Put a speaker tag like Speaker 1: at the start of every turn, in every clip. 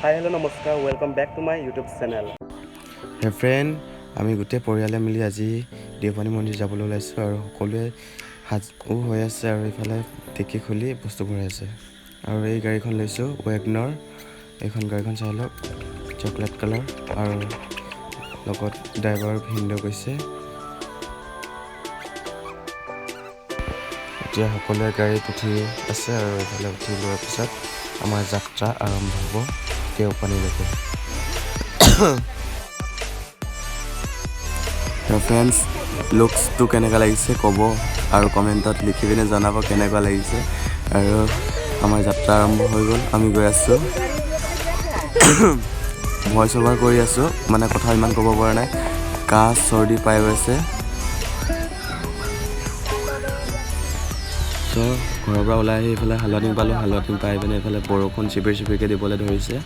Speaker 1: Hi, hello, namaskar. Welcome back to my YouTube channel.
Speaker 2: Hey friend, আমি গোটেই পৰিয়ালে মিলি আজি দেওপানী মন্দিৰ যাবলৈ ওলাইছোঁ আৰু সকলোৱে সাজু হৈ আছে আৰু ইফালে টেকি খুলি বস্তু ভৰাই আছে আৰু এই গাড়ীখন লৈছোঁ ৱেগনৰ এইখন গাড়ীখন চাই লওক চকলেট কালাৰ আৰু লগত ড্ৰাইভাৰ ভিন্দ গৈছে এতিয়া সকলোৱে গাড়ীত উঠি আছে আৰু ইফালে উঠি লোৱাৰ পিছত আমাৰ যাত্ৰা আৰম্ভ হ'ব দেওপানীলৈকে ফ্ৰেণ্ডছ লুকছটো কেনেকুৱা লাগিছে ক'ব আৰু কমেণ্টত লিখি পিনে জনাব কেনেকুৱা লাগিছে আৰু আমাৰ যাত্ৰা আৰম্ভ হৈ গ'ল আমি গৈ আছোঁ ভইচ অভাৰ কৰি আছোঁ মানে কথা ইমান ক'ব পৰা নাই কাহ চৰ্দি পাই গৈছে চ' ঘৰৰ পৰা ওলাই আহি এইফালে হালধিং পালোঁ হালধিং পাই পিনে এইফালে বৰষুণ চিপিৰ চিপিৰকৈ দিবলৈ ধৰিছে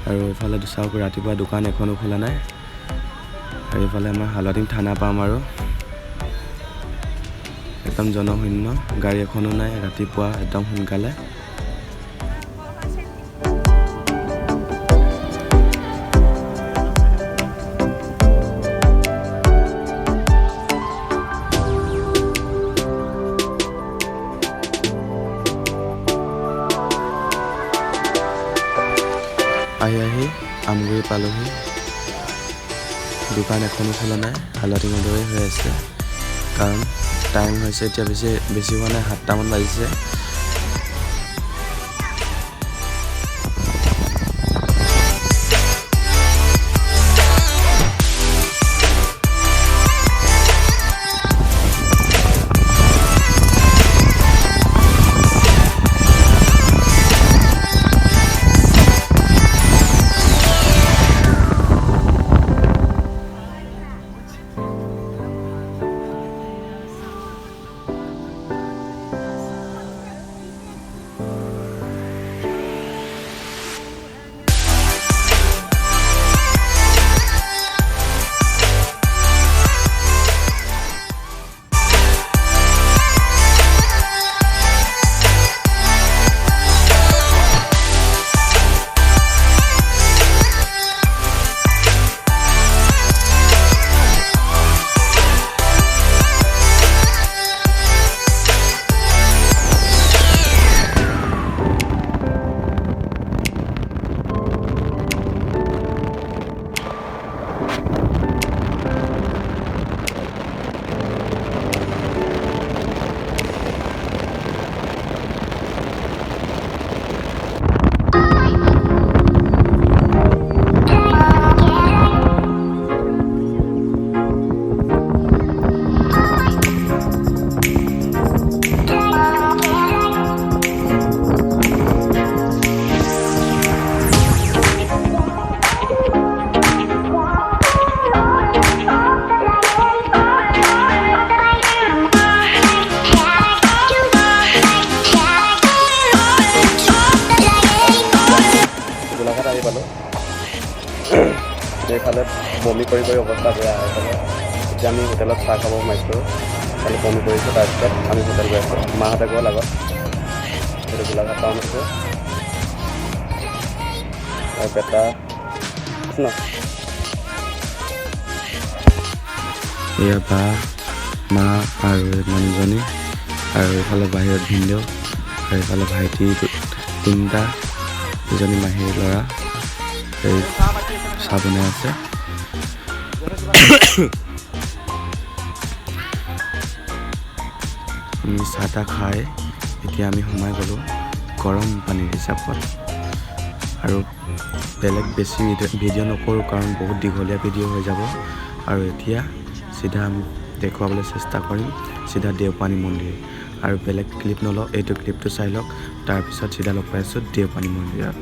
Speaker 2: আৰু এইফালে চাওক ৰাতিপুৱা দোকান এখনো খোলা নাই আৰু এইফালে আমাৰ হালধিং থানা পাম আৰু একদম জনশূন্য গাড়ী এখনো নাই ৰাতিপুৱা একদম সোনকালে আহি আমগুৰি পালোহি দোকান এখনো খোলা নাই হালধিঙৰ দৰে হৈ আছে কাৰণ টাইম হৈছে এতিয়া বেছি হোৱা নাই 7টামান বাজিছে এইফালে বমি কৰি অৱস্থা বেয়া এইফালে এতিয়া আমি হোটেলত চাহ খাব সোমাইছোঁ খালি বমি কৰিছোঁ তাৰপিছত আমি হোটেল গৈ আছোঁ মাহঁতে গ'ল আগত এইটো গোলাঘাট টাউন আছে আৰু বেটা ন এয়া বা মা আৰু মানুহজনী আৰু এইফালে বাহিৰত ভিন্দেও আৰু এইফালে ভাইটি তিনিটা দুজনী মাহীৰ ল'ৰা এই চাহ বনাই আছে আমি চাহ তাহ খাই এতিয়া আমি সোমাই গ'লোঁ গৰম পানীৰ হিচাপত আৰু বেলেগ বেছি ভিডিঅ' নকৰোঁ কাৰণ বহুত দীঘলীয়া ভিডিঅ' হৈ যাব আৰু এতিয়া চিধা আমি দেখুৱাবলৈ চেষ্টা কৰিম চিধা দেওপানী মন্দিৰ আৰু বেলেগ ক্লিপ নলওঁ এইটো ক্লিপটো চাই লওক তাৰপিছত চিধা লগ পাই আছোঁ দেওপানী মন্দিৰত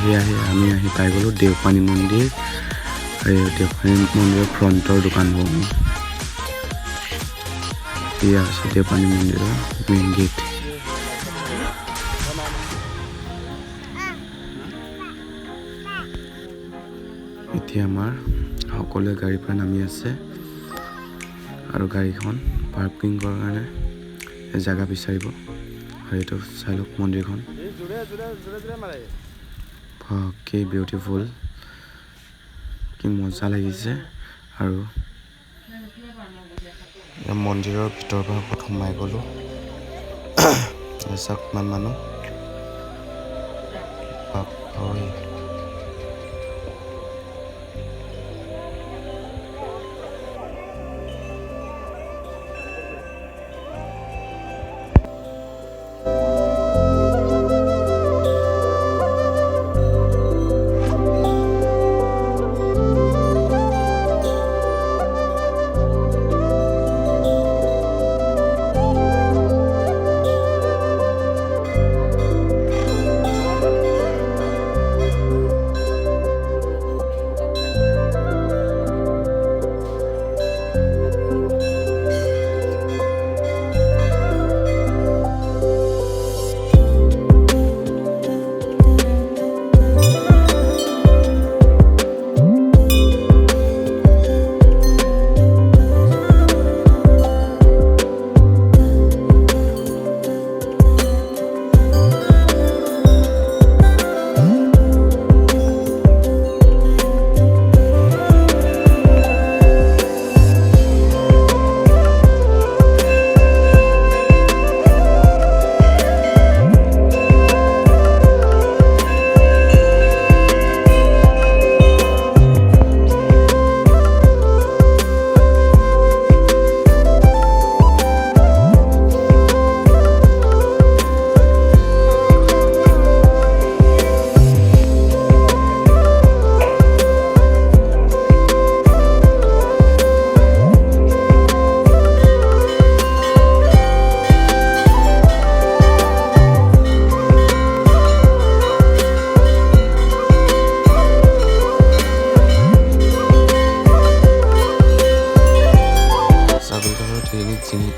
Speaker 2: সেয়াহে আমি আহি পাই গ'লোঁ দেওপানী মন্দিৰ। আৰু দেওপানী মন্দিৰৰ ফ্ৰণ্টৰ দোকানবোৰ এয়া আছে দেওপানী মন্দিৰৰ মেইন গেট। এতিয়া আমাৰ সকলোৱে গাড়ীৰ পৰা নামি আছে আৰু গাড়ীখন পাৰ্কিং কৰাৰ কাৰণে জেগা বিচাৰিব। আৰু এইটো চাই লওক মন্দিৰখন, কি বিউটিফুল, কি মজা লাগিছে। আৰু মন্দিৰৰ ভিতৰৰ পৰা সোমাই গ'লোঁ। চাওক কিমান মানুহ, বাপৰে।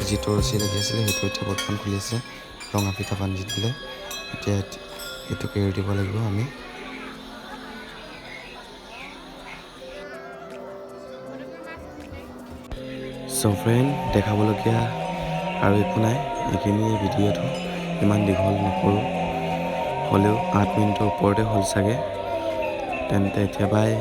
Speaker 2: যিটো ৰছী লাগি আছিলে সেইটো এতিয়া বৰ্তমান খুলি আছে, ৰঙা পিঠা বান্ধি দিলে। এতিয়া এইটোকে এৰি দিব লাগিব আমি। চ' ফ্ৰেণ্ড, দেখাবলগীয়া আৰু একো নাই, এইখিনিয়ে ভিডিঅ'টো। ইমান দীঘল নকৰোঁ, হ'লেও 8 মিনিটৰ ওপৰতে হ'ল চাগে। তেন্তে এতিয়া বাই।